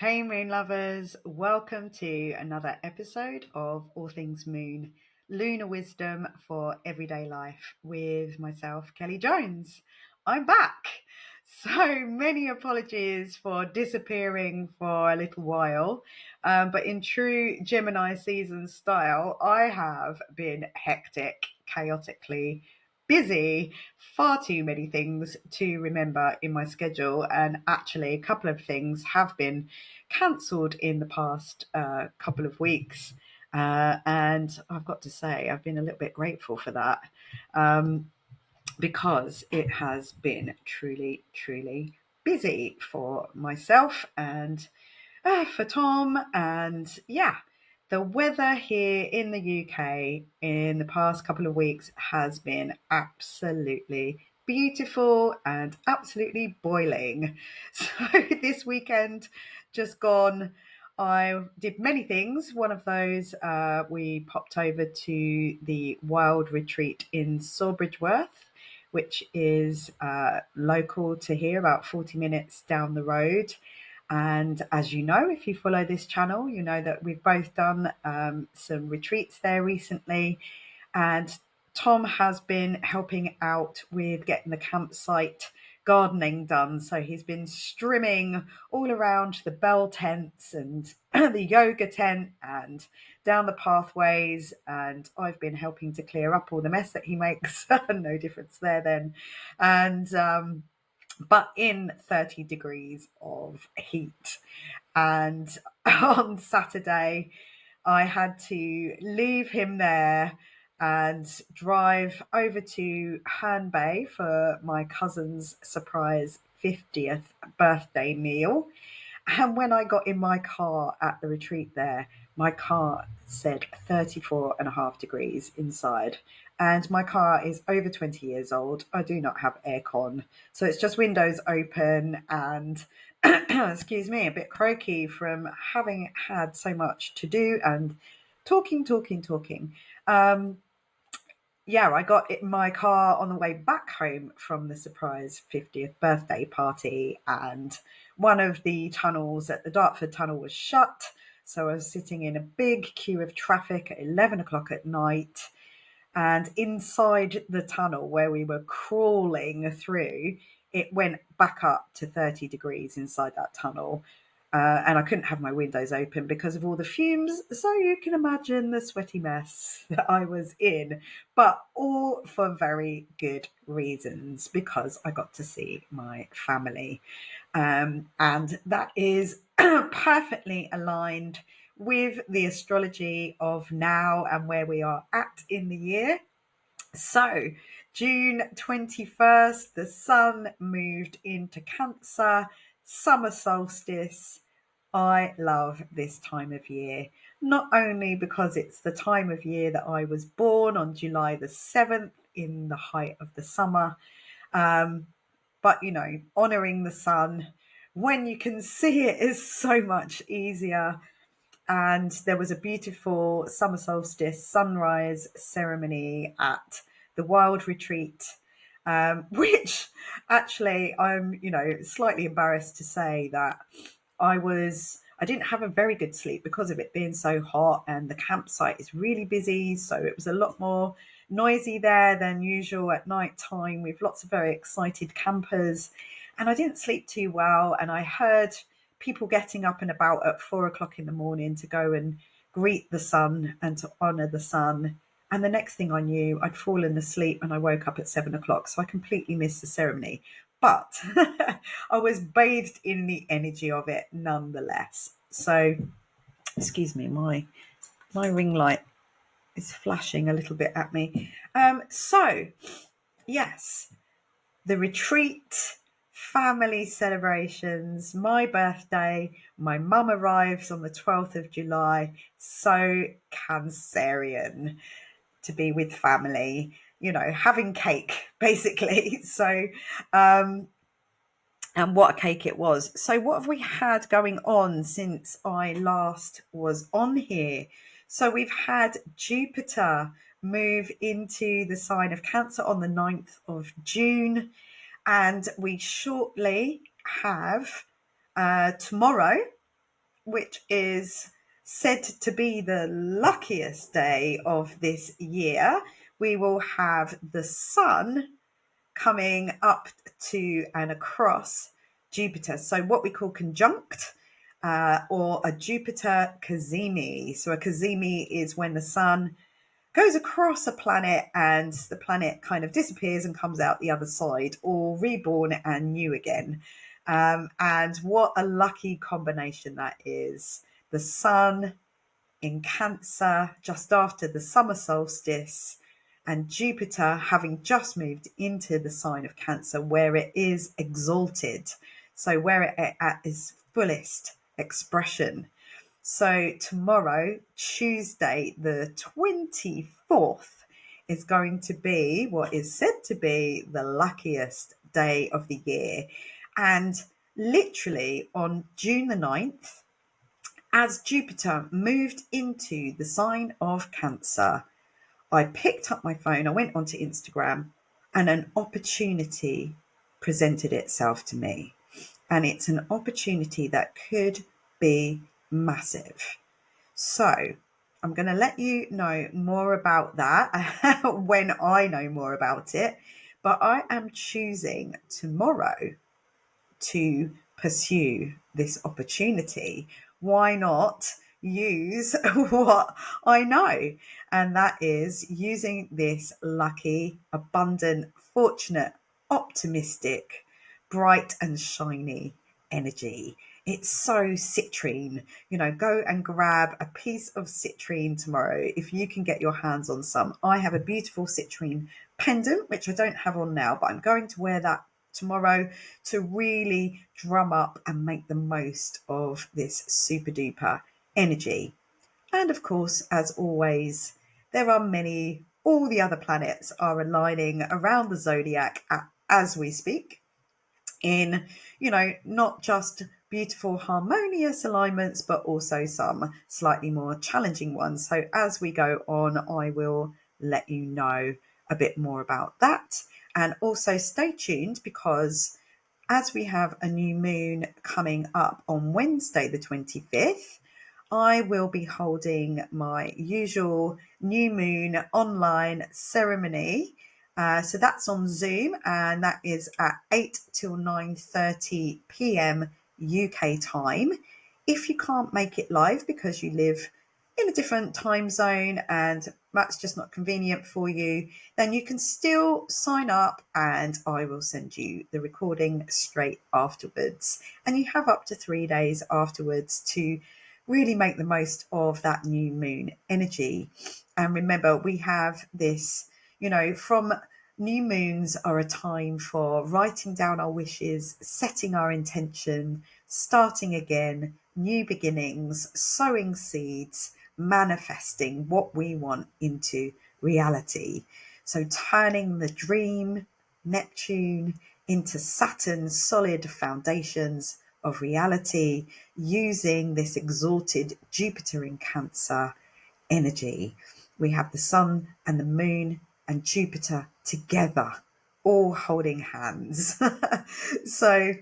Hey Moonlovers, welcome to another episode of All Things Moon, Lunar Wisdom for Everyday Life with myself, Kelly Jones. I'm back. So many apologies for disappearing for a little while, but in true Gemini season style, I have been hectic, chaotically busy, far too many things to remember in my schedule, and actually a couple of things have been cancelled in the past couple of weeks. And I've got to say, I've been a little bit grateful for that because it has been truly, truly busy for myself and for Tom. And yeah, the weather here in the UK in the past couple of weeks has been absolutely beautiful and absolutely boiling. So this weekend just gone, I did many things. One of those, we popped over to the Wild Retreat in Sawbridgeworth, which is local to here, about 40 minutes down the road. And as you know, if you follow this channel, you know that we've both done some retreats there recently. And Tom has been helping out with getting the campsite gardening done. So he's been strimming all around the bell tents and the yoga tent and down the pathways. And I've been helping to clear up all the mess that he makes. No difference there then. And but in 30 degrees of heat. And on Saturday, I had to leave him there and drive over to Herne Bay for my cousin's surprise 50th birthday meal. And when I got in my car at the retreat there, my car said 34.5 degrees inside. And my car is over 20 years old. I do not have aircon. So it's just windows open and, excuse me, a bit croaky from having had so much to do and talking. Yeah, I got in my car on the way back home from the surprise 50th birthday party, and one of the tunnels at the Dartford Tunnel was shut. So I was sitting in a big queue of traffic at 11 o'clock at night. And inside the tunnel where we were crawling through, it went back up to 30 degrees inside that tunnel. And I couldn't have my windows open because of all the fumes. So you can imagine the sweaty mess that I was in, but all for very good reasons because I got to see my family. And that is perfectly aligned with the astrology of now and where we are at in the year. So, June 21st, the sun moved into Cancer, summer solstice. I love this time of year, not only because it's the time of year that I was born on July the 7th in the height of the summer, but you know, honoring the sun when you can see it is so much easier. And there was a beautiful summer solstice sunrise ceremony at the Wild Retreat, which actually I'm, slightly embarrassed to say that I didn't have a very good sleep because of it being so hot, and the campsite is really busy, so it was a lot more noisy there than usual at night time with lots of very excited campers, and I didn't sleep too well, and I heard people getting up and about at 4 o'clock in the morning to go and greet the sun and to honor the sun. And the next thing I knew, I'd fallen asleep and I woke up at 7 o'clock. So I completely missed the ceremony. But I was bathed in the energy of it nonetheless. So, excuse me, my ring light is flashing a little bit at me. So, yes, the retreat, family celebrations, my birthday, my mum arrives on the 12th of July. So Cancerian to be with family, having cake basically. So, and what a cake it was. So, what have we had going on since I last was on here? So, we've had Jupiter move into the sign of Cancer on the 9th of June. And we shortly have tomorrow, which is said to be the luckiest day of this year, we will have the sun coming up to and across Jupiter. So, what we call conjunct, or a Jupiter Cazimi. So, a Cazimi is when the sun goes across a planet and the planet kind of disappears and comes out the other side, or reborn and new again. And what a lucky combination that is. The sun in Cancer just after the summer solstice, and Jupiter having just moved into the sign of Cancer where it is exalted. So, where it at its fullest expression. So tomorrow, Tuesday, the 24th, is going to be what is said to be the luckiest day of the year. And literally on June the 9th, as Jupiter moved into the sign of Cancer, I picked up my phone, I went onto Instagram, and an opportunity presented itself to me. And it's an opportunity that could be massive. So I'm going to let you know more about that when I know more about it. But I am choosing tomorrow to pursue this opportunity. Why not use what I know? And that is using this lucky, abundant, fortunate, optimistic, bright and shiny energy. It's so citrine. Go and grab a piece of citrine tomorrow if you can get your hands on some. I have a beautiful citrine pendant, which I don't have on now, but I'm going to wear that tomorrow to really drum up and make the most of this super duper energy. And of course, as always, there are all the other planets are aligning around the zodiac as we speak, in, not just beautiful, harmonious alignments, but also some slightly more challenging ones. So as we go on, I will let you know a bit more about that. And also stay tuned, because as we have a new moon coming up on Wednesday, the 25th, I will be holding my usual new moon online ceremony. So that's on Zoom, and that is at 8 till 9:30 p.m. UK time. If you can't make it live because you live in a different time zone and that's just not convenient for you, then you can still sign up and I will send you the recording straight afterwards. And you have up to 3 days afterwards to really make the most of that new moon energy. And remember, we have this, from new moons are a time for writing down our wishes, setting our intention, starting again, new beginnings, sowing seeds, manifesting what we want into reality. So turning the dream, Neptune, into Saturn's solid foundations of reality, using this exalted Jupiter in Cancer energy. We have the sun and the moon and Jupiter together, all holding hands. So,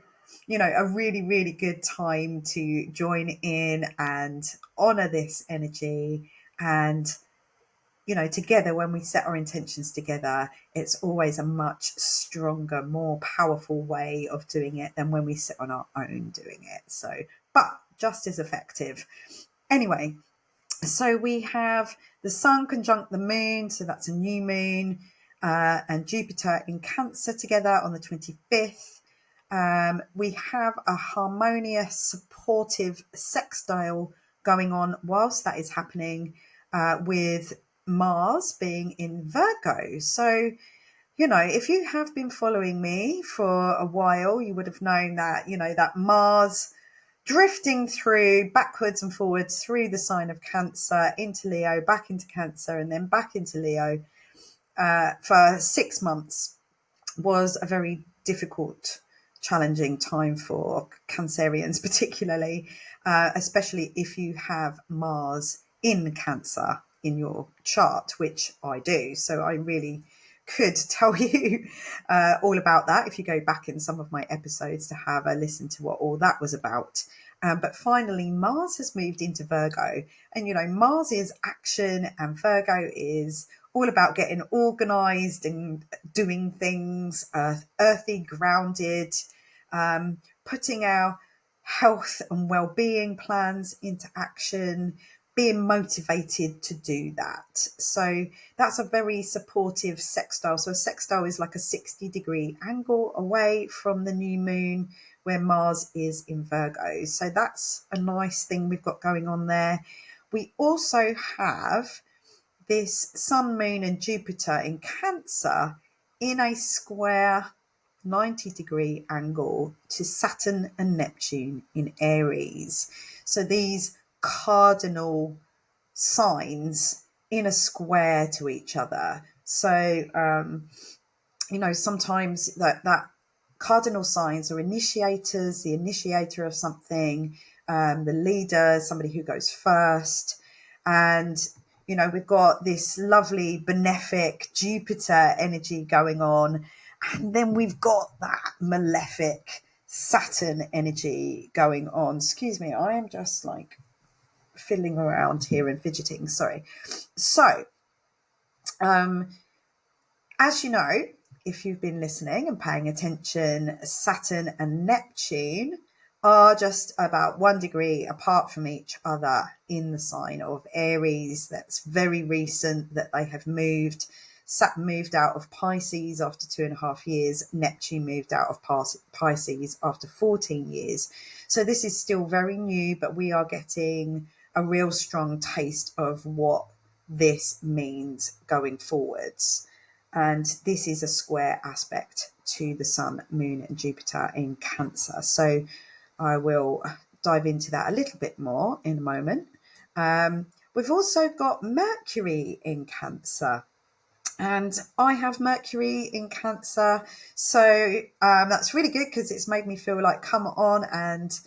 a really, really good time to join in and honor this energy. And, together, when we set our intentions together, it's always a much stronger, more powerful way of doing it than when we sit on our own doing it. So, but just as effective. Anyway, so we have the sun conjunct the moon, so that's a new moon, and Jupiter in Cancer together on the 25th. We have a harmonious, supportive sextile going on whilst that is happening, with Mars being in Virgo. So, if you have been following me for a while, you would have known that, that Mars drifting through backwards and forwards through the sign of Cancer into Leo, back into Cancer, and then back into Leo for 6 months was a very difficult, challenging time for Cancerians, particularly, especially if you have Mars in Cancer in your chart, which I do. So I really could tell you all about that if you go back in some of my episodes to have a listen to what all that was about. But finally, Mars has moved into Virgo. And, Mars is action, and Virgo is all about getting organized and doing things, earthy, grounded, putting our health and well-being plans into action, being motivated to do that. So that's a very supportive sextile. So a sextile is like a 60-degree angle away from the new moon where Mars is in Virgo. So that's a nice thing we've got going on there. We also have this Sun, Moon, and Jupiter in Cancer in a square 90-degree angle to Saturn and Neptune in Aries. So these cardinal signs in a square to each other. So, sometimes that cardinal signs are initiators, the initiator of something, the leader, somebody who goes first. And, we've got this lovely benefic Jupiter energy going on. And then we've got that malefic Saturn energy going on. Excuse me, I am just like fiddling around here and fidgeting. Sorry. So, as you know, if you've been listening and paying attention, Saturn and Neptune are just about 1 degree apart from each other in the sign of Aries. That's very recent that they have moved. Saturn moved out of Pisces after 2.5 years. Neptune moved out of Pisces after 14 years. So this is still very new, but we are getting a real strong taste of what this means going forwards. And this is a square aspect to the Sun, Moon, and Jupiter in Cancer. So I will dive into that a little bit more in a moment. We've also got Mercury in Cancer. And I have Mercury in Cancer. So that's really good because it's made me feel like, come on, and,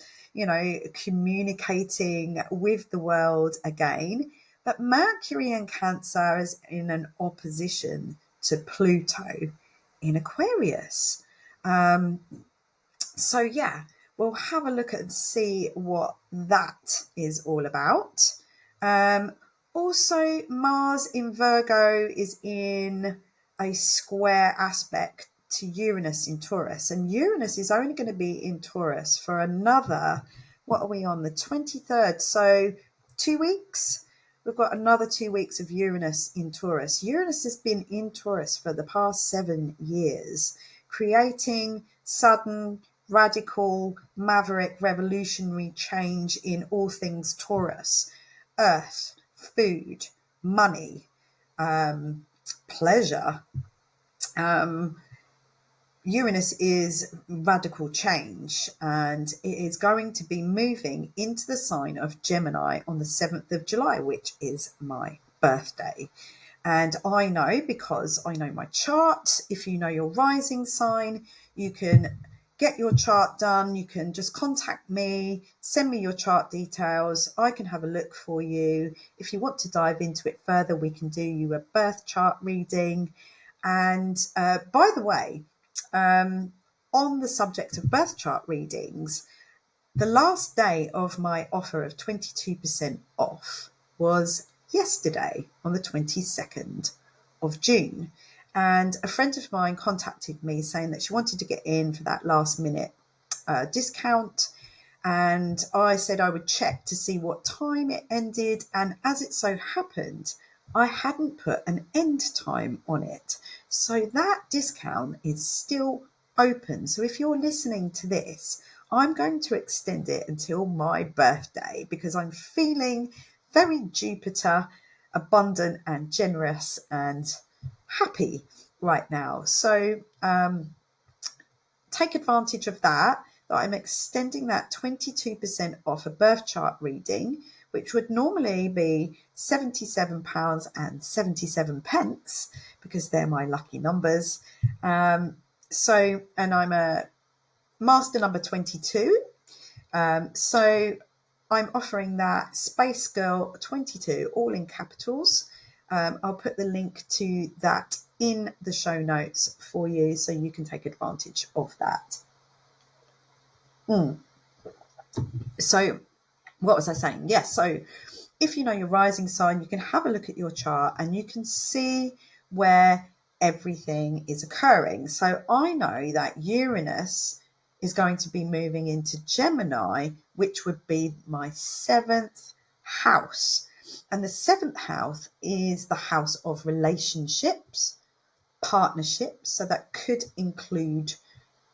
communicating with the world again. But Mercury in Cancer is in an opposition to Pluto in Aquarius. So yeah, we'll have a look and see what that is all about. Also, Mars in Virgo is in a square aspect to Uranus in Taurus, and Uranus is only going to be in Taurus for another, what are we on, the 23rd? So 2 weeks. We've got another 2 weeks of Uranus in Taurus. Uranus has been in Taurus for the past 7 years, creating sudden, radical, maverick, revolutionary change in all things Taurus: earth, food, money, pleasure. Uranus is radical change, and it is going to be moving into the sign of Gemini on the 7th of July, which is my birthday. And I know, because I know my chart. If you know your rising sign, you can get your chart done. You can just contact me, send me your chart details. I can have a look for you. If you want to dive into it further, we can do you a birth chart reading. And by the way, on the subject of birth chart readings, the last day of my offer of 22% off was yesterday, on the 22nd of June. And a friend of mine contacted me saying that she wanted to get in for that last minute discount. And I said I would check to see what time it ended. And as it so happened, I hadn't put an end time on it. So that discount is still open. So if you're listening to this, I'm going to extend it until my birthday because I'm feeling very Jupiter, abundant and generous and happy right now. So take advantage of that I'm extending that 22% off a birth chart reading, which would normally be £77.77 because they're my lucky numbers. And I'm a master number 22. So I'm offering that Space Girl 22, all in capitals. I'll put the link to that in the show notes for you so you can take advantage of that. So what was I saying? Yes. So if you know your rising sign, you can have a look at your chart and you can see where everything is occurring. So I know that Uranus is going to be moving into Gemini, which would be my seventh house. And the seventh house is the house of relationships, partnerships. So that could include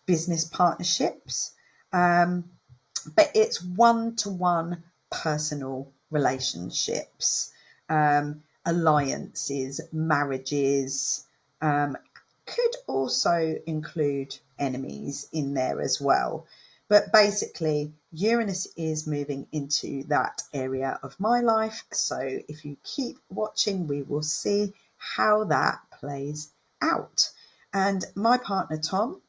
business partnerships. But it's one-to-one personal relationships, alliances, marriages, could also include enemies in there as well. But basically, Uranus is moving into that area of my life. So if you keep watching, we will see how that plays out. And my partner, Tom,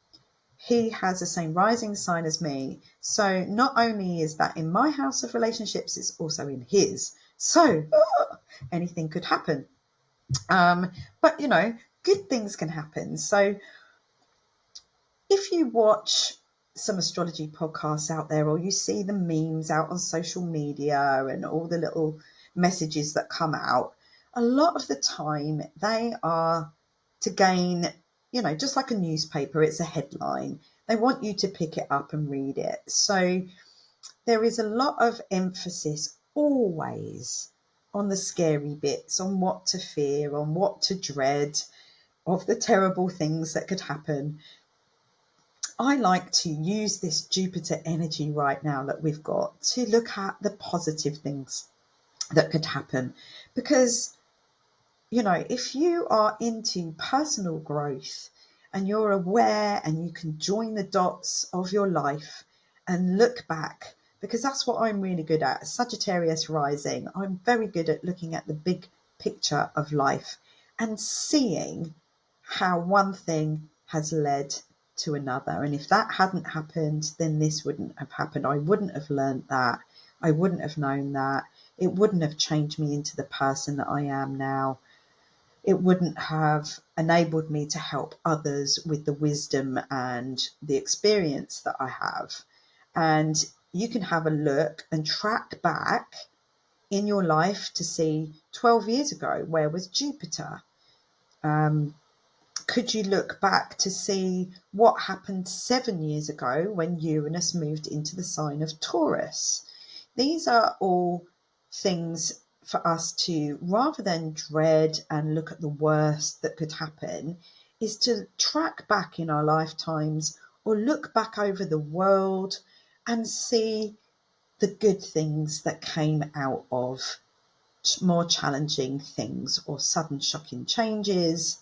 he has the same rising sign as me. So not only is that in my house of relationships, it's also in his. So anything could happen. But, good things can happen. So if you watch some astrology podcasts out there, or you see the memes out on social media and all the little messages that come out, a lot of the time they are to gain, just like a newspaper, it's a headline. They want you to pick it up and read it. So there is a lot of emphasis always on the scary bits, on what to fear, on what to dread, of the terrible things that could happen. I like to use this Jupiter energy right now that we've got to look at the positive things that could happen. Because, if you are into personal growth and you're aware and you can join the dots of your life and look back, because that's what I'm really good at. Sagittarius rising, I'm very good at looking at the big picture of life and seeing how one thing has led to another. And if that hadn't happened, then this wouldn't have happened. I wouldn't have learned that. I wouldn't have known that. It wouldn't have changed me into the person that I am now. It wouldn't have enabled me to help others with the wisdom and the experience that I have. And you can have a look and track back in your life to see 12 years ago, where was Jupiter? Could you look back to see what happened 7 years ago when Uranus moved into the sign of Taurus? These are all things for us to, rather than dread and look at the worst that could happen, is to track back in our lifetimes or look back over the world and see the good things that came out of more challenging things or sudden shocking changes.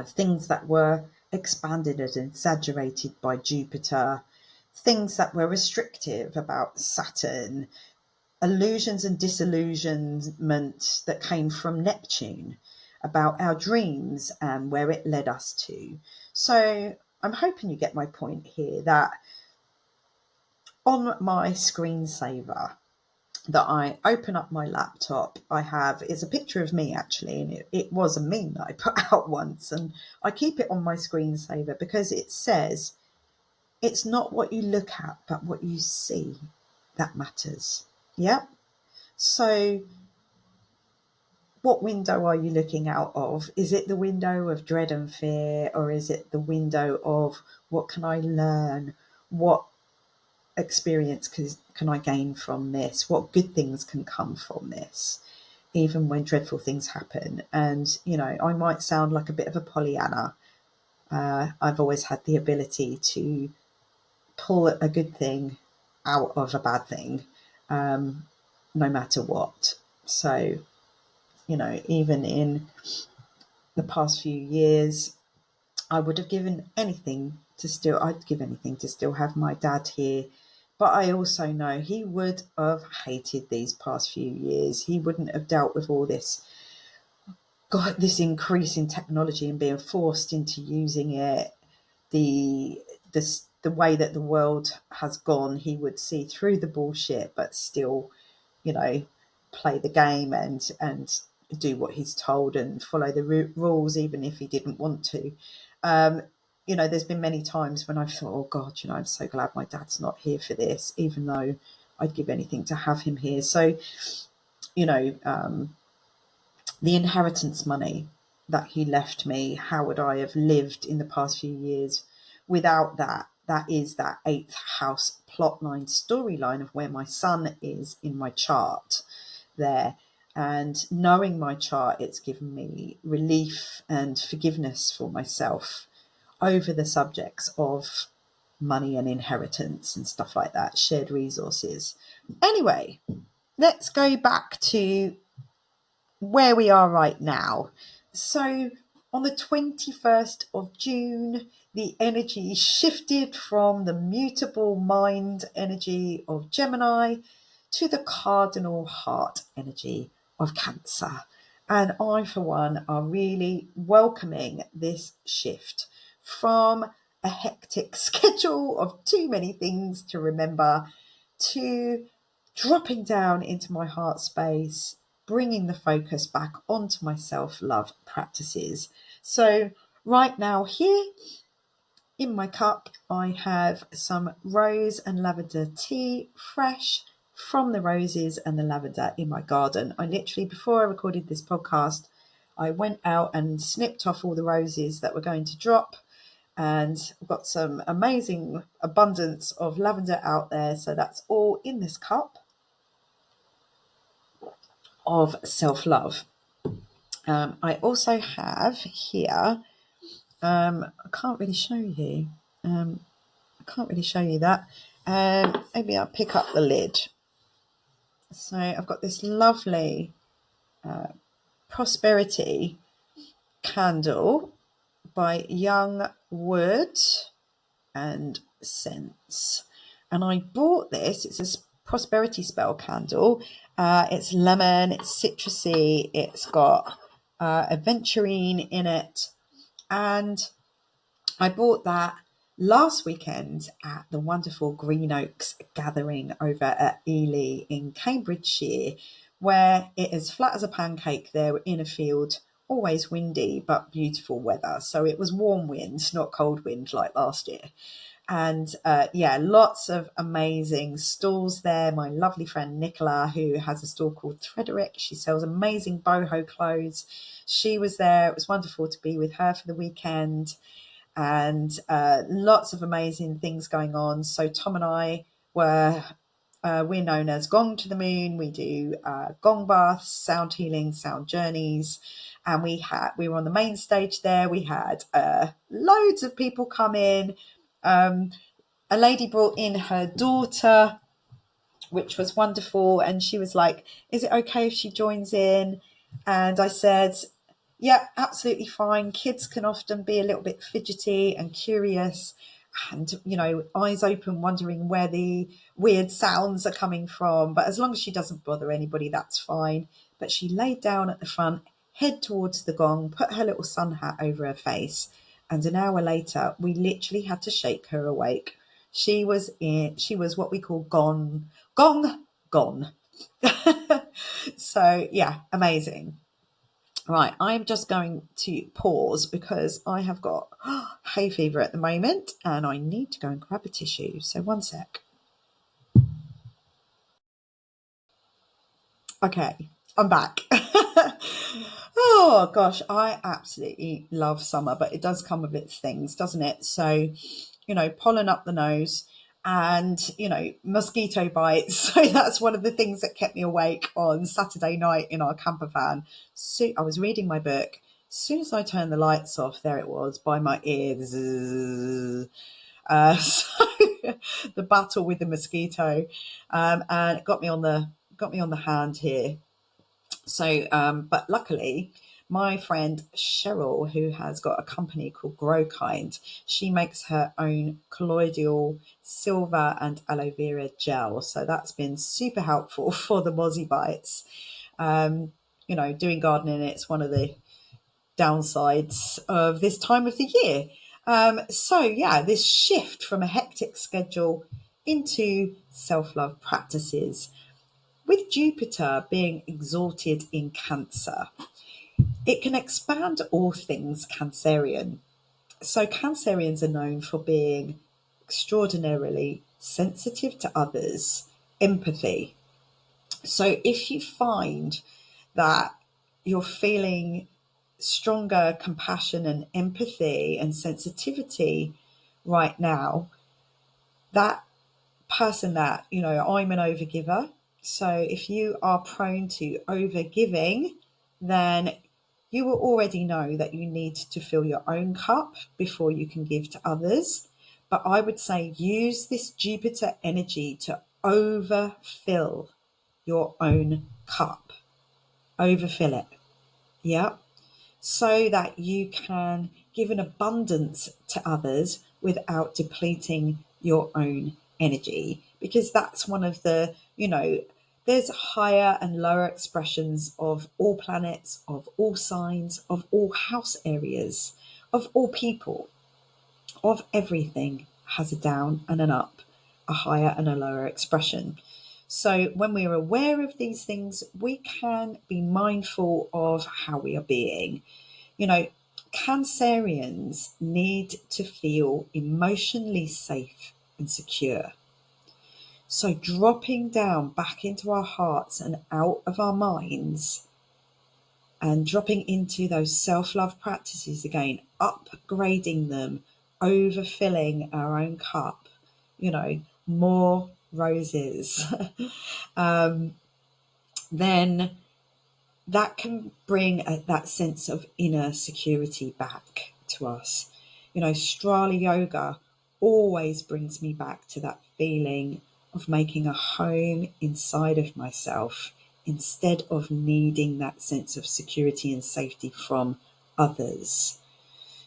Things that were expanded and exaggerated by Jupiter, things that were restrictive about Saturn, illusions and disillusionment that came from Neptune, about our dreams and where it led us to. So I'm hoping you get my point here, that on my screensaver that I open up my laptop, it's a picture of me actually, and it was a meme that I put out once, and I keep it on my screensaver because it says it's not what you look at but what you see that matters. Yeah. So what window are you looking out of? Is it the window of dread and fear, or is it the window of what can I learn? What experience can I gain from this? What good things can come from this, even when dreadful things happen? And, I might sound like a bit of a Pollyanna. I've always had the ability to pull a good thing out of a bad thing, no matter what. So, even in the past few years, I'd give anything to still have my dad here. But I also know he would have hated these past few years. He wouldn't have dealt with all this increase in technology and being forced into using it. The way that the world has gone, he would see through the bullshit, but still, play the game and do what he's told and follow the rules, even if he didn't want to. there's been many times when I've thought, oh God, I'm so glad my dad's not here for this, even though I'd give anything to have him here. So, you know, um, the inheritance money that he left me, how would I have lived in the past few years without that? That is that eighth house plotline storyline of where my son is in my chart there. And knowing my chart, it's given me relief and forgiveness for myself over the subjects of money and inheritance and stuff like that, shared resources. Anyway, let's go back to where we are right now. So on the 21st of June, the energy shifted from the mutable mind energy of Gemini to the cardinal heart energy of Cancer. And I, for one, are really welcoming this shift from a hectic schedule of too many things to remember to dropping down into my heart space, bringing the focus back onto my self-love practices. So right now here in my cup, I have some rose and lavender tea, fresh from the roses and the lavender in my garden. I literally, before I recorded this podcast, I went out and snipped off all the roses that were going to drop, and I've got some amazing abundance of lavender out there. So that's all in this cup of self-love. I also have here, I can't really show you. I can't really show you that. Maybe I'll pick up the lid. So I've got this lovely prosperity candle by Young Wood and Scents. And I bought this. It's a prosperity spell candle. It's lemon, it's citrusy, it's got aventurine in it. And I bought that last weekend at the wonderful Green Oaks gathering over at Ely in Cambridgeshire, where it is flat as a pancake there in a field, always windy, but beautiful weather. So it was warm wind, not cold wind like last year. And lots of amazing stalls there. My lovely friend Nicola, who has a store called Threaderick, she sells amazing boho clothes. She was there. It was wonderful to be with her for the weekend, and lots of amazing things going on. So Tom and I we're known as Gong to the Moon. We do gong baths, sound healing, sound journeys, and we were on the main stage there. We had loads of people come in. A lady brought in her daughter, which was wonderful, and she was like, is it okay if she joins in? And I said, yeah, absolutely fine. Kids can often be a little bit fidgety and curious and, eyes open, wondering where the weird sounds are coming from. But as long as she doesn't bother anybody, that's fine. But she laid down at the front, head towards the gong, put her little sun hat over her face. And an hour later, we literally had to shake her awake. She was what we call gone. So yeah, amazing. Right, I'm just going to pause because I have got hay fever at the moment and I need to go and grab a tissue. So one sec. Okay, I'm back. Oh gosh, I absolutely love summer, but it does come with its things, doesn't it? So, pollen up the nose and, mosquito bites. So that's one of the things that kept me awake on Saturday night in our camper van. So I was reading my book. As soon as I turned the lights off, there it was by my ears. So the battle with the mosquito, and it got me on the hand here. So, but luckily, my friend Cheryl, who has got a company called Grow Kind, she makes her own colloidal silver and aloe vera gel. So that's been super helpful for the mozzie bites. Doing gardening, it's one of the downsides of this time of the year. This shift from a hectic schedule into self-love practices with Jupiter being exalted in Cancer, it can expand all things Cancerian. So Cancerians are known for being extraordinarily sensitive to others, empathy. So if you find that you're feeling stronger compassion and empathy and sensitivity right now, that person that, I'm an overgiver. So if you are prone to overgiving, then you will already know that you need to fill your own cup before you can give to others. But I would say use this Jupiter energy to overfill your own cup. Overfill it. Yeah. So that you can give an abundance to others without depleting your own energy. Because that's one of the, there's higher and lower expressions of all planets, of all signs, of all house areas, of all people, of everything has a down and an up, a higher and a lower expression. So when we're aware of these things, we can be mindful of how we are being. Cancerians need to feel emotionally safe and secure. So dropping down back into our hearts and out of our minds and dropping into those self-love practices again, upgrading them, overfilling our own cup, more roses, then that can bring that sense of inner security back to us. Strala Yoga always brings me back to that feeling of making a home inside of myself instead of needing that sense of security and safety from others.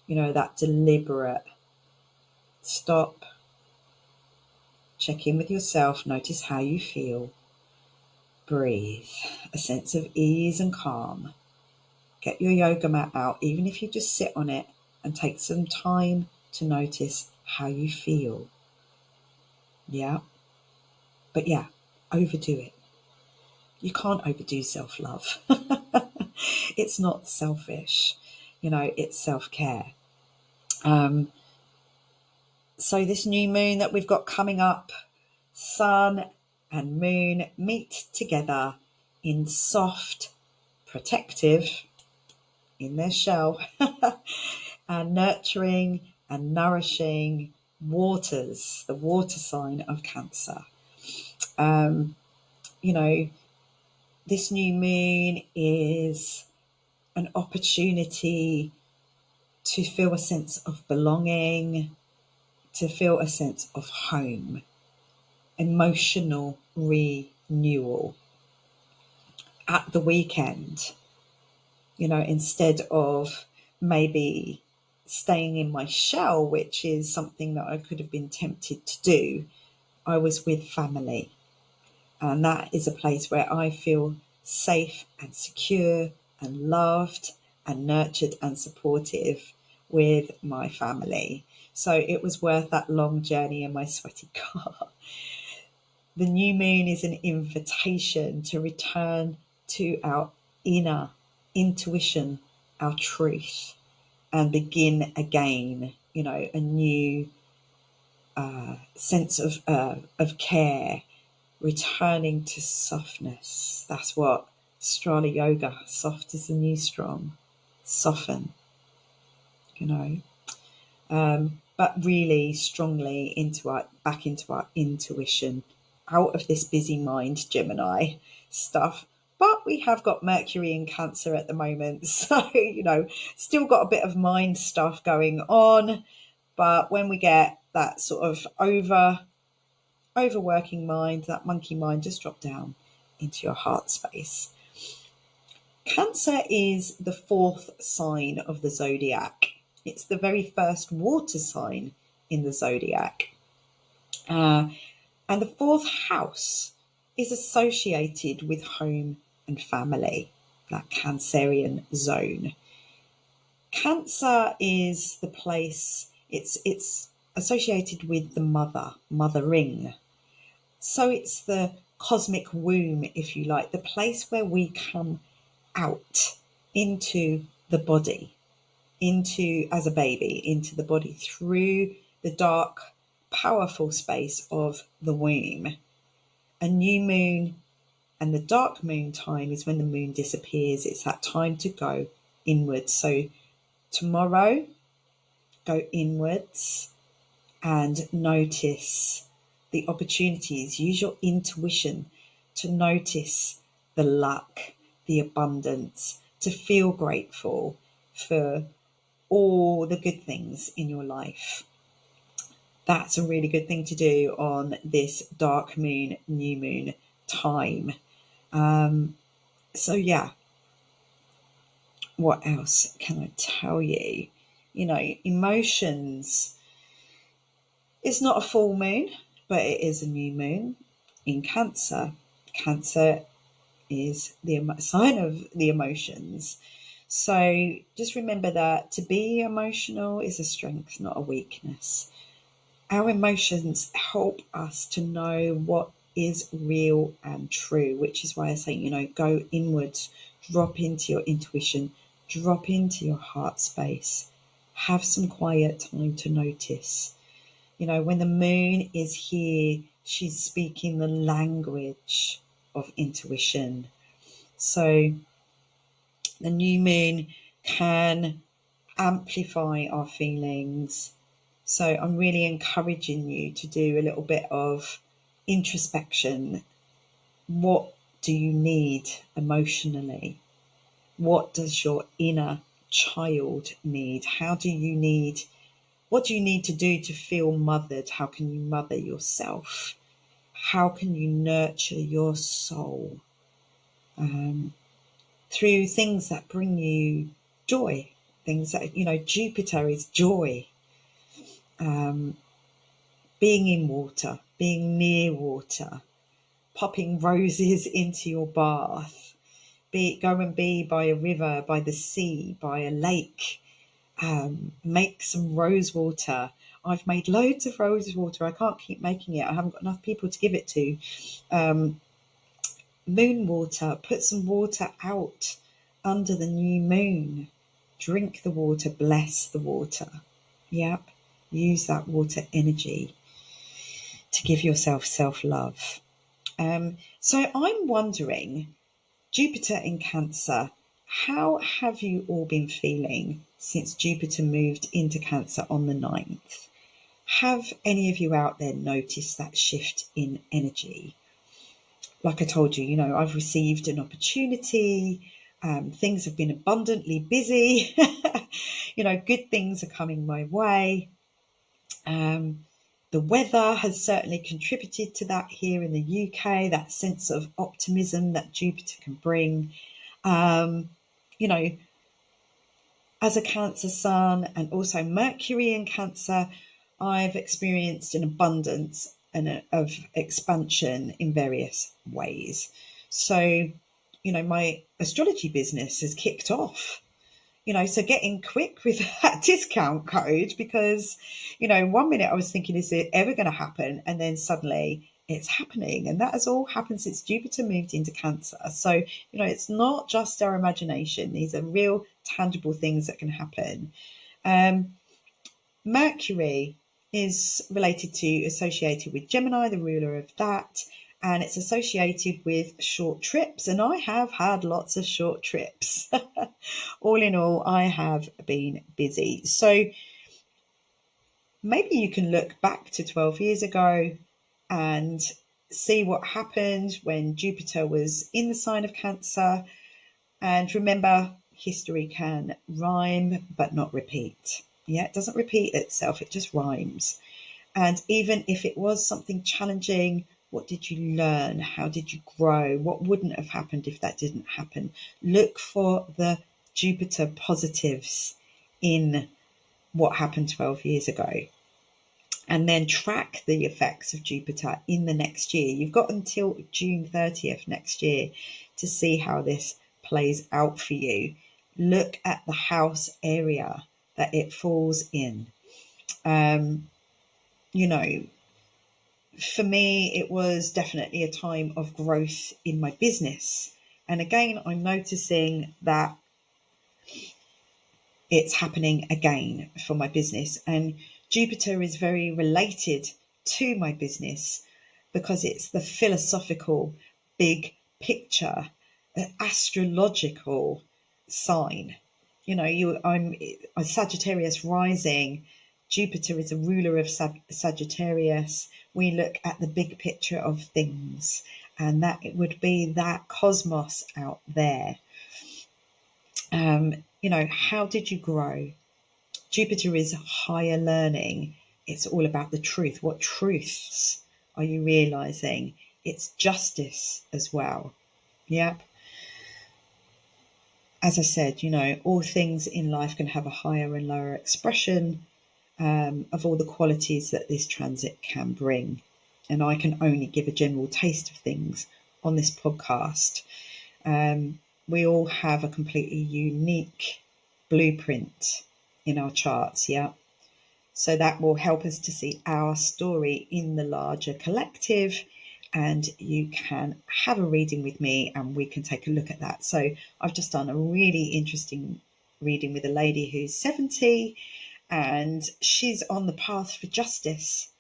That deliberate stop, check in with yourself, notice how you feel, breathe, a sense of ease and calm. Get your yoga mat out, even if you just sit on it, and take some time to notice how you feel. Yeah. But yeah, overdo it. You can't overdo self-love. It's not selfish. It's self-care. So this new moon that we've got coming up, sun and moon meet together in soft, protective, in their shell, and nurturing and nourishing waters, the water sign of Cancer. This new moon is an opportunity to feel a sense of belonging, to feel a sense of home, emotional renewal. At the weekend, instead of maybe staying in my shell, which is something that I could have been tempted to do, I was with family. And that is a place where I feel safe and secure and loved and nurtured and supportive with my family. So it was worth that long journey in my sweaty car. The new moon is an invitation to return to our inner intuition, our truth, and begin again, a new sense of care, returning to softness. That's what Strala Yoga, soft is the new strong, soften, but really strongly back into our intuition, out of this busy mind Gemini stuff. But we have got Mercury in Cancer at the moment, so still got a bit of mind stuff going on. But when we get that sort of overworking mind, that monkey mind, just drop down into your heart space. Cancer is the fourth sign of the zodiac. It's the very first water sign in the zodiac. And the fourth house is associated with home and family, that Cancerian zone. Cancer is the place, it's associated with the mothering. So it's the cosmic womb, if you like, the place where we come out into the body. as a baby, into the body through the dark, powerful space of the womb. A new moon and the dark moon time is when the moon disappears. It's that time to go inwards. So tomorrow, go inwards and notice the opportunities. Use your intuition to notice the luck, the abundance, to feel grateful for all the good things in your life. That's a really good thing to do on this dark moon, new moon time. So yeah, what else can I tell you? Emotions. It's not a full moon, but it is a new moon in Cancer. Cancer is the sign of the emotions. So just remember that to be emotional is a strength, not a weakness. Our emotions help us to know what is real and true, which is why I say, go inwards, drop into your intuition, drop into your heart space, have some quiet time to notice. When the moon is here, she's speaking the language of intuition. So the new moon can amplify our feelings. So I'm really encouraging you to do a little bit of introspection. What do you need emotionally? What does your inner child need? What do you need to do to feel mothered? How can you mother yourself? How can you nurture your soul? Through things that bring you joy, things that, Jupiter is joy. Being in water, being near water, popping roses into your bath, go and be by a river, by the sea, by a lake, make some rose water. I've made loads of rose water. I can't keep making it. I haven't got enough people to give it to. Moon water, put some water out under the new moon. Drink the water, bless the water. Yep, use that water energy to give yourself self-love. So I'm wondering, Jupiter in Cancer, how have you all been feeling since Jupiter moved into Cancer on the 9th? Have any of you out there noticed that shift in energy? Like I told you, I've received an opportunity. Things have been abundantly busy. Good things are coming my way. The weather has certainly contributed to that here in the UK, that sense of optimism that Jupiter can bring. As a Cancer sun and also Mercury in Cancer, I've experienced an abundance of expansion in various ways. So, my astrology business has kicked off. So getting quick with that discount code, because, 1 minute I was thinking, is it ever going to happen? And then suddenly it's happening. And that has all happened since Jupiter moved into Cancer. So, it's not just our imagination. These are real tangible things that can happen. Mercury is associated with Gemini, the ruler of that. And it's associated with short trips. And I have had lots of short trips. All in all, I have been busy. So maybe you can look back to 12 years ago and see what happened when Jupiter was in the sign of Cancer. And remember, history can rhyme but not repeat. Yeah, it doesn't repeat itself, it just rhymes. And even if it was something challenging, what did you learn? How did you grow? What wouldn't have happened if that didn't happen? Look for the Jupiter positives in what happened 12 years ago. And then track the effects of Jupiter in the next year. You've got until June 30th next year to see how this plays out for you. Look at the house area that it falls in. For me, it was definitely a time of growth in my business. And again, I'm noticing that it's happening again for my business. And Jupiter is very related to my business because it's the philosophical, big picture, astrological sign. I'm a Sagittarius rising. Jupiter is a ruler of Sagittarius. We look at the big picture of things, and that it would be that cosmos out there. How did you grow? Jupiter is higher learning. It's all about the truth. What truths are you realizing? It's justice as well. Yep. As I said, all things in life can have a higher and lower expression of all the qualities that this transit can bring. And I can only give a general taste of things on this podcast. We all have a completely unique blueprint in our charts, yeah? So that will help us to see our story in the larger collective. And you can have a reading with me and we can take a look at that. So I've just done a really interesting reading with a lady who's 70 and she's on the path for justice.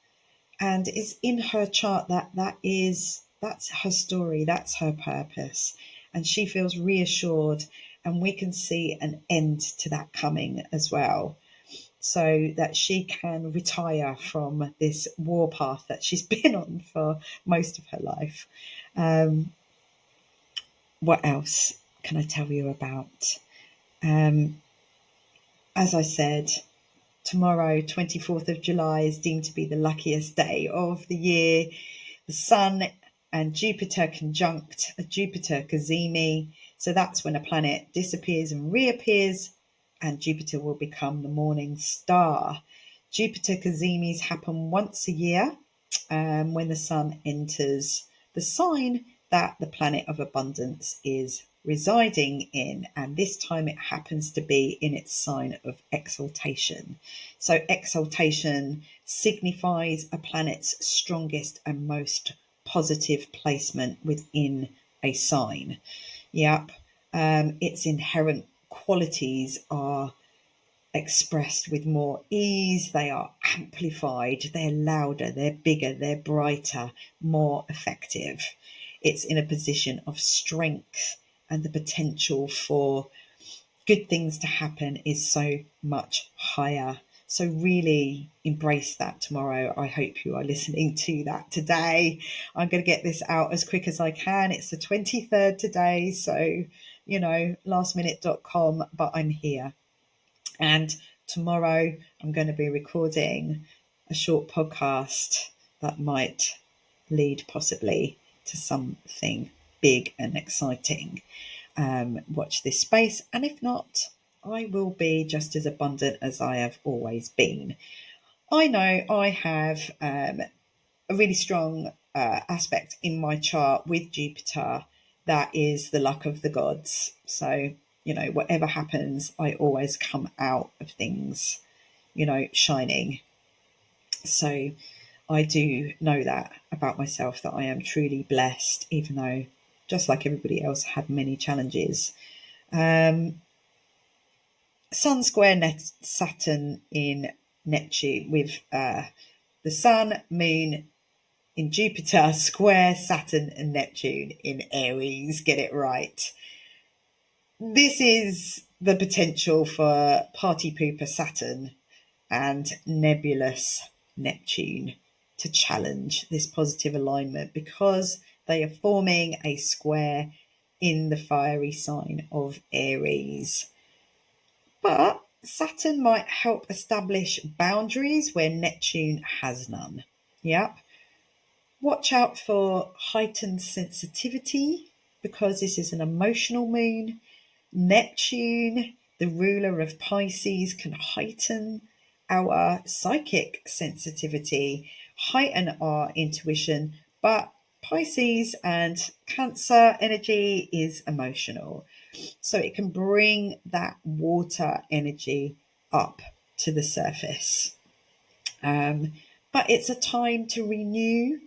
And it's in her chart that's her story, that's her purpose. And she feels reassured, and we can see an end to that coming as well, so that she can retire from this war path that she's been on for most of her life. What else can I tell you about? As I said, tomorrow, 24th of July, is deemed to be the luckiest day of the year. The Sun and Jupiter conjunct a Jupiter Cazimi. So that's when a planet disappears and reappears, and Jupiter will become the morning star. Jupiter Cazimis happen once a year when the Sun enters the sign that the planet of abundance is residing in, and this time it happens to be in its sign of exaltation. So exaltation signifies a planet's strongest and most positive placement within a sign. Yep. Its inherent qualities are expressed with more ease, they are amplified, they're louder, they're bigger, they're brighter, more effective. It's in a position of strength, and the potential for good things to happen is so much higher. So really embrace that tomorrow. I hope you are listening to that today. I'm going to get this out as quick as I can. It's the 23rd today, so, lastminute.com, but I'm here. And tomorrow I'm going to be recording a short podcast that might lead possibly to something big and exciting. Watch this space, and if not, I will be just as abundant as I have always been. I know I have a really strong aspect in my chart with Jupiter that is the luck of the gods. So, whatever happens, I always come out of things, shining. So I do know that about myself, that I am truly blessed, even though, just like everybody else, had many challenges. Sun square Saturn in Neptune, with the Sun, Moon in Jupiter, square Saturn and Neptune in Aries. Get it right. This is the potential for party pooper Saturn and nebulous Neptune to challenge this positive alignment, because they are forming a square in the fiery sign of Aries. But Saturn might help establish boundaries where Neptune has none. Yep. Watch out for heightened sensitivity, because this is an emotional moon. Neptune, the ruler of Pisces, can heighten our psychic sensitivity, heighten our intuition, but Pisces and Cancer energy is emotional. So it can bring that water energy up to the surface. But it's a time to renew.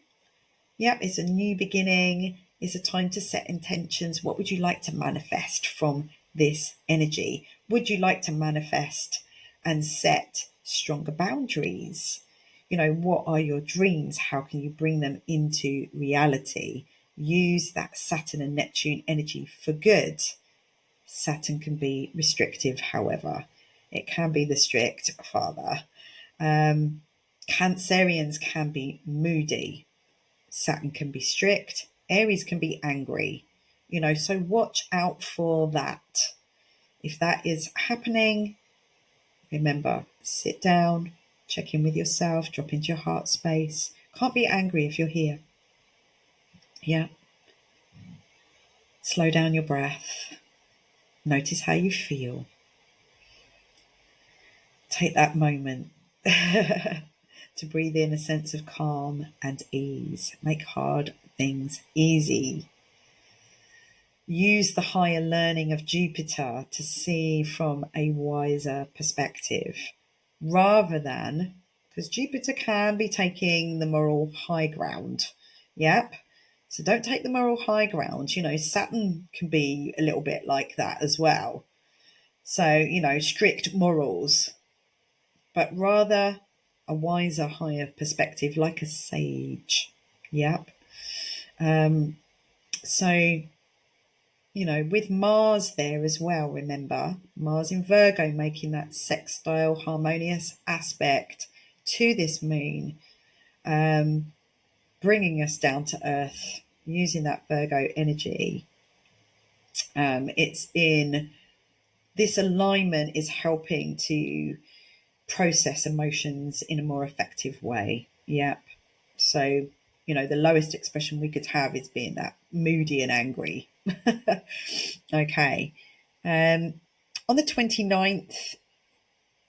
Yep, it's a new beginning. It's a time to set intentions. What would you like to manifest from this energy? Would you like to manifest and set stronger boundaries? What are your dreams? How can you bring them into reality? Use that Saturn and Neptune energy for good. Saturn can be restrictive, however. It can be the strict father. Cancerians can be moody. Saturn can be strict. Aries can be angry. So watch out for that. If that is happening, remember, sit down, check in with yourself, drop into your heart space. Can't be angry if you're here. Yeah. Slow down your breath. Notice how you feel. Take that moment to breathe in a sense of calm and ease. Make hard things easy. Use the higher learning of Jupiter to see from a wiser perspective, rather than, because Jupiter can be taking the moral high ground. Yep. So don't take the moral high ground. Saturn can be a little bit like that as well. So, strict morals, but rather a wiser, higher perspective, like a sage. Yep. So, with Mars there as well, remember, Mars in Virgo making that sextile harmonious aspect to this moon, bringing us down to earth, using that Virgo energy. It's in this alignment is helping to process emotions in a more effective way. Yep. So, the lowest expression we could have is being that moody and angry. Okay. On the 29th,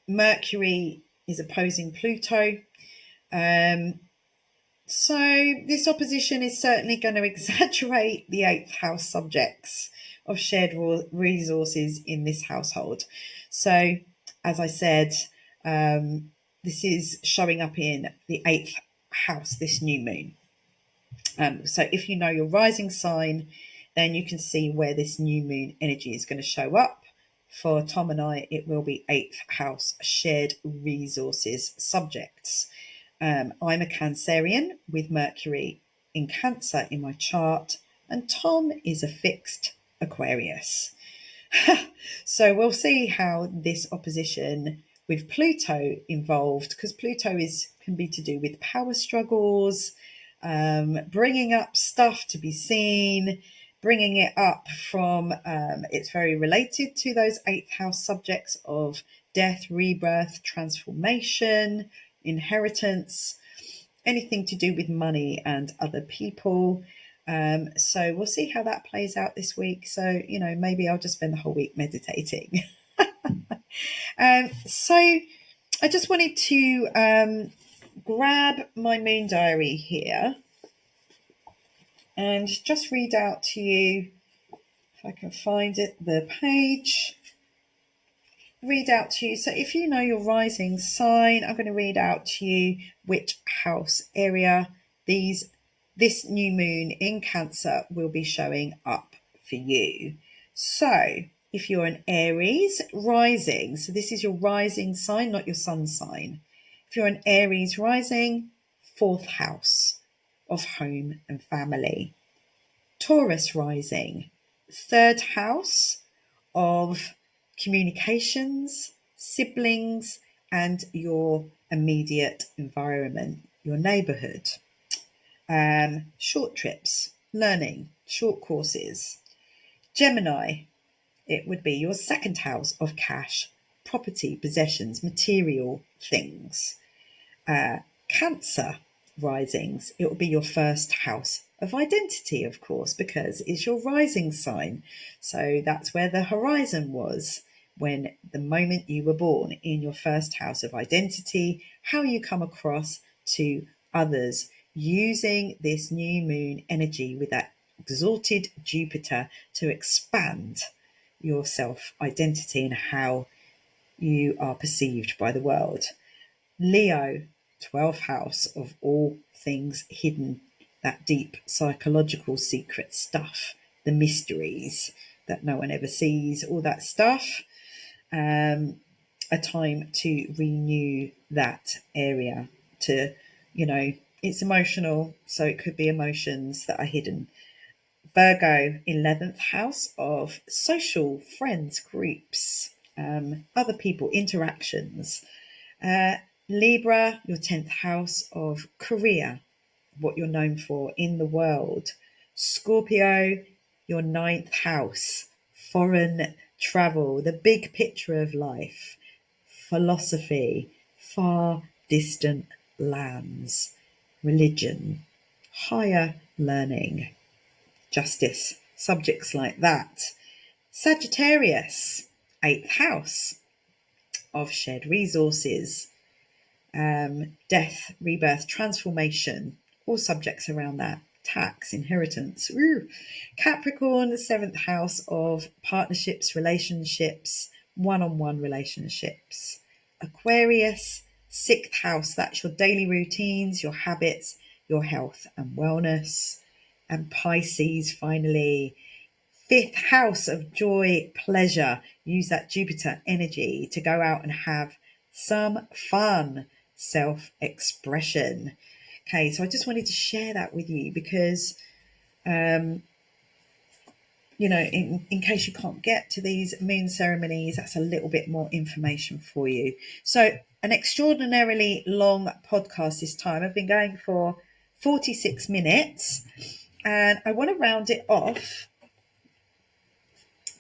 Mercury is opposing Pluto. So this opposition is certainly going to exaggerate the 8th house subjects of shared resources in this household. So, as I said, this is showing up in the 8th house, this new moon. So if you know your rising sign, then you can see where this new moon energy is going to show up. For Tom and I, it will be 8th house shared resources subjects. I'm a Cancerian with Mercury in Cancer in my chart, and Tom is a fixed Aquarius. So we'll see how this opposition with Pluto involved, because Pluto can be to do with power struggles, bringing up stuff to be seen, bringing it up from, it's very related to those 8th house subjects of death, rebirth, transformation, inheritance, anything to do with money and other people. So we'll see how that plays out this week. So, maybe I'll just spend the whole week meditating. So I just wanted to grab my moon diary here and just read out to you, if I can find it, the page. Read out to you. So if you know your rising sign, I'm going to read out to you which house area this new moon in Cancer will be showing up for you. So if you're an Aries rising, so this is your rising sign, not your sun sign. If you're an Aries rising, 4th house of home and family. Taurus rising, 3rd house of communications, siblings, and your immediate environment, your neighborhood. Short trips, learning, short courses. Gemini, it would be your 2nd house of cash, property, possessions, material things. Cancer risings, it will be your 1st house of identity, of course, because it's your rising sign. So that's where the horizon was when the moment you were born, in your 1st house of identity, how you come across to others, using this new moon energy with that exalted Jupiter to expand your self-identity and how you are perceived by the world. Leo, 12th house of all things hidden, that deep psychological secret stuff, the mysteries, that no one ever sees, all that stuff. A time to renew that area, to, it's emotional, so it could be emotions that are hidden. Virgo, 11th house of social, friends, groups, other people, interactions. Libra, your 10th house of career, what you're known for in the world. Scorpio, your 9th house, foreign travel, the big picture of life, philosophy, far distant lands, religion, higher learning, justice, subjects like that. Sagittarius, 8th house of shared resources, death, rebirth, transformation, all subjects around that. Tax, inheritance. Ooh. Capricorn, the 7th house of partnerships, relationships, one-on-one relationships. Aquarius, 6th house, that's your daily routines, your habits, your health and wellness. And Pisces, finally, 5th house of joy, pleasure. Use that Jupiter energy to go out and have some fun, self-expression. Okay, so I just wanted to share that with you because, in case you can't get to these moon ceremonies, that's a little bit more information for you. So an extraordinarily long podcast this time. I've been going for 46 minutes and I want to round it off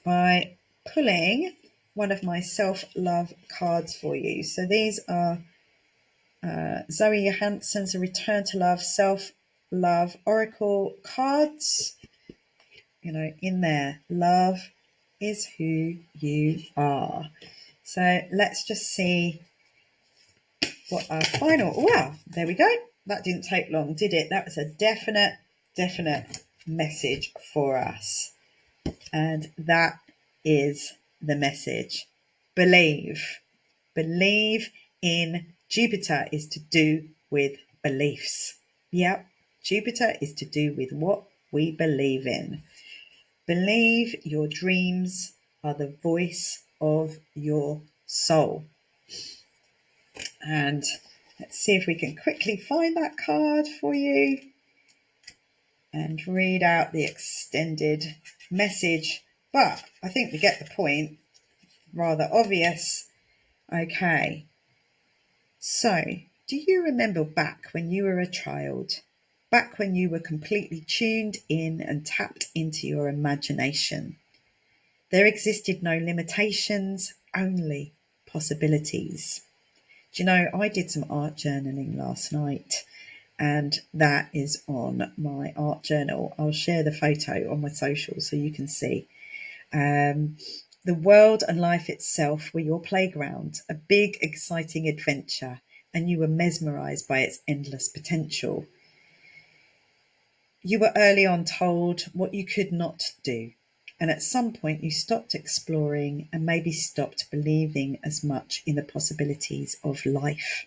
by pulling one of my self-love cards for you. So these are Zoe Johansson's Return to Love Self-Love Oracle cards. In there, love is who you are. So let's just see what our final, wow, there we go. That didn't take long, did it? That was a definite message for us. And that is the message. Believe in Jupiter is to do with beliefs. Yep, Jupiter is to do with what we believe in. Believe your dreams are the voice of your soul. And let's see if we can quickly find that card for you and read out the extended message. But I think we get the point. Rather obvious. Okay. So, do you remember back when you were a child? Back when you were completely tuned in and tapped into your imagination? There existed no limitations, only possibilities. Do you know, I did some art journaling last night, and that is on my art journal. I'll share the photo on my social so you can see. The world and life itself were your playground, a big, exciting adventure, and you were mesmerized by its endless potential. You were early on told what you could not do, and at some point you stopped exploring and maybe stopped believing as much in the possibilities of life.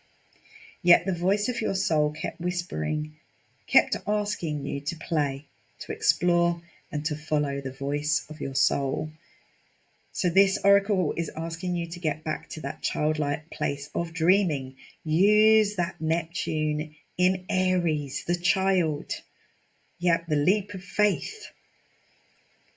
Yet the voice of your soul kept whispering, kept asking you to play, to explore, and to follow the voice of your soul. So this oracle is asking you to get back to that childlike place of dreaming. Use that Neptune in Aries, the child. Yep, the leap of faith.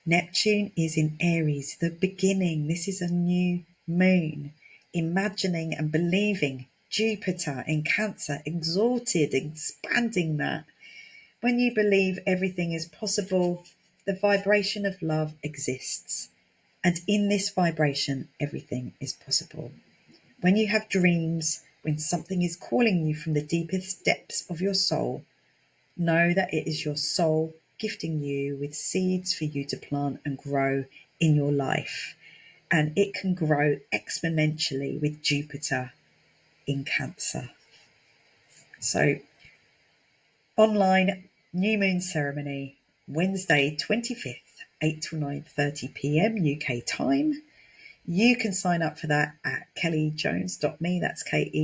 Neptune is in Aries, the beginning. This is a new moon. Imagining and believing. Jupiter in Cancer, exalted, expanding that. When you believe everything is possible, the vibration of love exists. And in this vibration, everything is possible. When you have dreams, when something is calling you from the deepest depths of your soul, know that it is your soul gifting you with seeds for you to plant and grow in your life. And it can grow exponentially with Jupiter in Cancer. So, online new moon ceremony, Wednesday 25th, 8 to 9:30 p.m. UK time. You can sign up for that at kellyjones.me. That's KELLIE.me.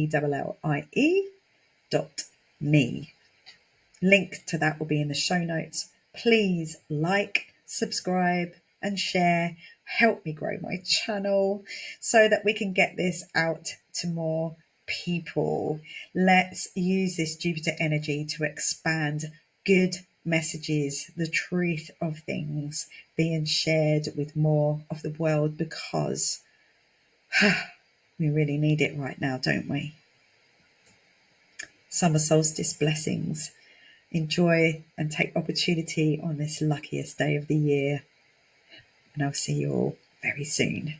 Link to that will be in the show notes. Please like, subscribe, and share. Help me grow my channel so that we can get this out to more people. Let's use this Jupiter energy to expand good messages, the truth of things being shared with more of the world, because we really need it right now, don't we? Summer solstice blessings. Enjoy and take opportunity on this luckiest day of the year. And I'll see you all very soon.